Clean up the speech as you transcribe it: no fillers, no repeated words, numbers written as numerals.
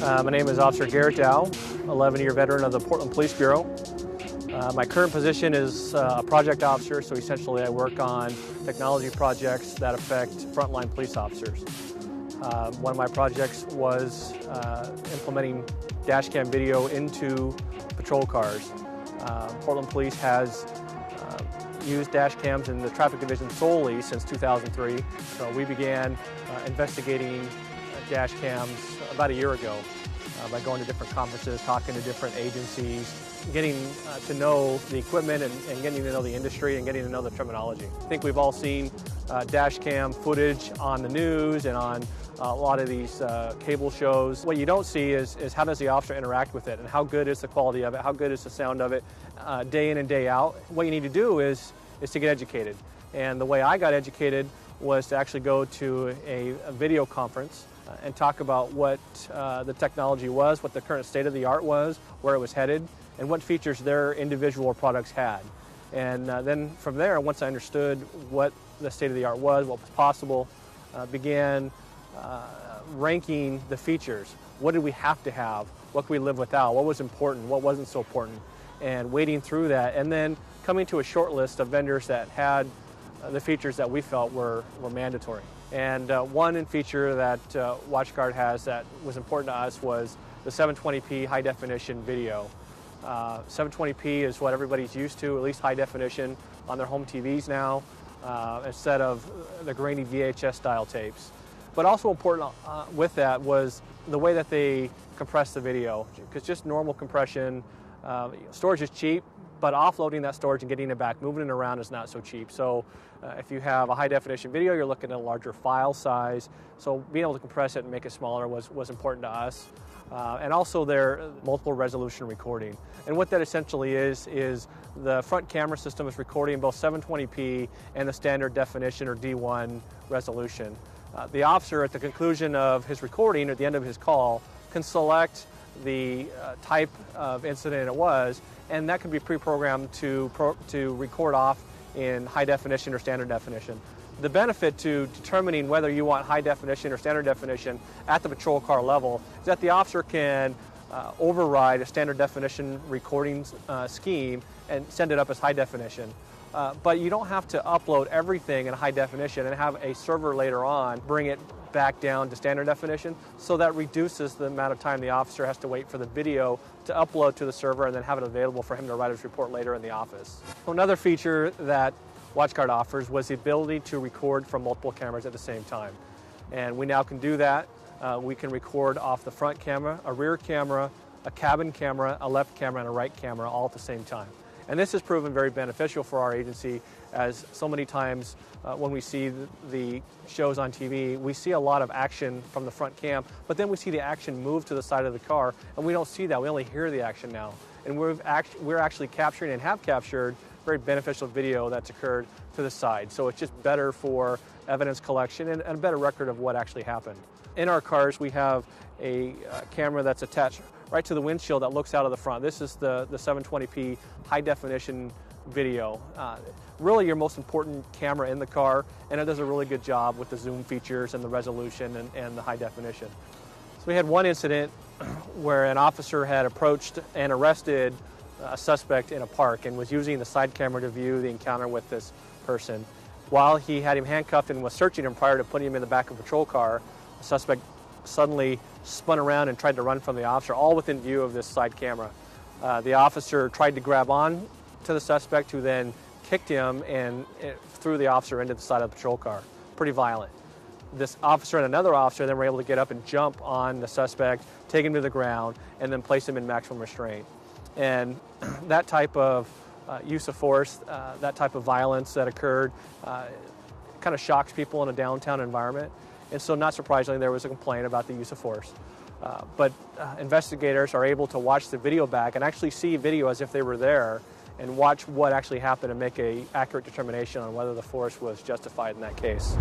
My name is Officer Garrett Dow, 11-year veteran of the Portland Police Bureau. My current position is a project officer, so essentially I work on technology projects that affect frontline police officers. One of my projects was implementing dashcam video into patrol cars. Portland Police has used dashcams in the traffic division solely since 2003, so we began investigating dashcams about a year ago by going to different conferences, talking to different agencies, getting to know the equipment and getting to know the industry and getting to know the terminology. I think we've all seen dashcam footage on the news and on a lot of these cable shows. What you don't see is how does the officer interact with it and how good is the quality of it, how good is the sound of it day in and day out. What you need to do is to get educated. And the way I got educated was to actually go to a video conference and talk about what the technology was, what the current state of the art was, where it was headed, and what features their individual products had. And then from there, once I understood what the state of the art was, what was possible, began ranking the features. What did we have to have? What could we live without? What was important? What wasn't so important? And wading through that, and then coming to a short list of vendors that had the features that we felt were mandatory. And one feature that WatchGuard has that was important to us was the 720p high definition video. 720p is what everybody's used to, at least high definition on their home TVs now, instead of the grainy VHS style tapes. But also important with that was the way that they compress the video, because just normal compression, storage is cheap, but offloading that storage and getting it back, moving it around is not so cheap. So if you have a high definition video, you're looking at a larger file size. So being able to compress it and make it smaller was important to us. And also their multiple resolution recording. And what that essentially is the front camera system is recording both 720p and the standard definition or D1 resolution. The officer at the conclusion of his recording, at the end of his call, can select the type of incident it was, and that can be pre-programmed to record off in high definition or standard definition. The benefit to determining whether you want high definition or standard definition at the patrol car level is that the officer can override a standard definition recording scheme and send it up as high definition. But you don't have to upload everything in high definition and have a server later on bring it back down to standard definition, so that reduces the amount of time the officer has to wait for the video to upload to the server and then have it available for him to write his report later in the office. Another feature that WatchGuard offers was the ability to record from multiple cameras at the same time. And we now can do that. We can record off the front camera, a rear camera, a cabin camera, a left camera, and a right camera all at the same time. And this has proven very beneficial for our agency, as so many times when we see the shows on TV, we see a lot of action from the front cam, but then we see the action move to the side of the car, and we don't see that. We only hear the action now. And we're actually capturing and have captured very beneficial video that's occurred to the side. So it's just better for evidence collection and a better record of what actually happened. In our cars, we have a camera that's attached right to the windshield that looks out of the front. This is the 720p high definition video. Really your most important camera in the car, and it does a really good job with the zoom features and the resolution and the high definition. So we had one incident where an officer had approached and arrested a suspect in a park and was using the side camera to view the encounter with this person. While he had him handcuffed and was searching him prior to putting him in the back of a patrol car, the suspect suddenly spun around and tried to run from the officer, all within view of this side camera. The officer tried to grab on to the suspect, who then kicked him and threw the officer into the side of the patrol car. Pretty violent. This officer and another officer then were able to get up and jump on the suspect, take him to the ground, and then place him in maximum restraint. And that type of use of force, that type of violence that occurred, kind of shocks people in a downtown environment. And so not surprisingly, there was a complaint about the use of force. But investigators are able to watch the video back and actually see video as if they were there and watch what actually happened and make an accurate determination on whether the force was justified in that case.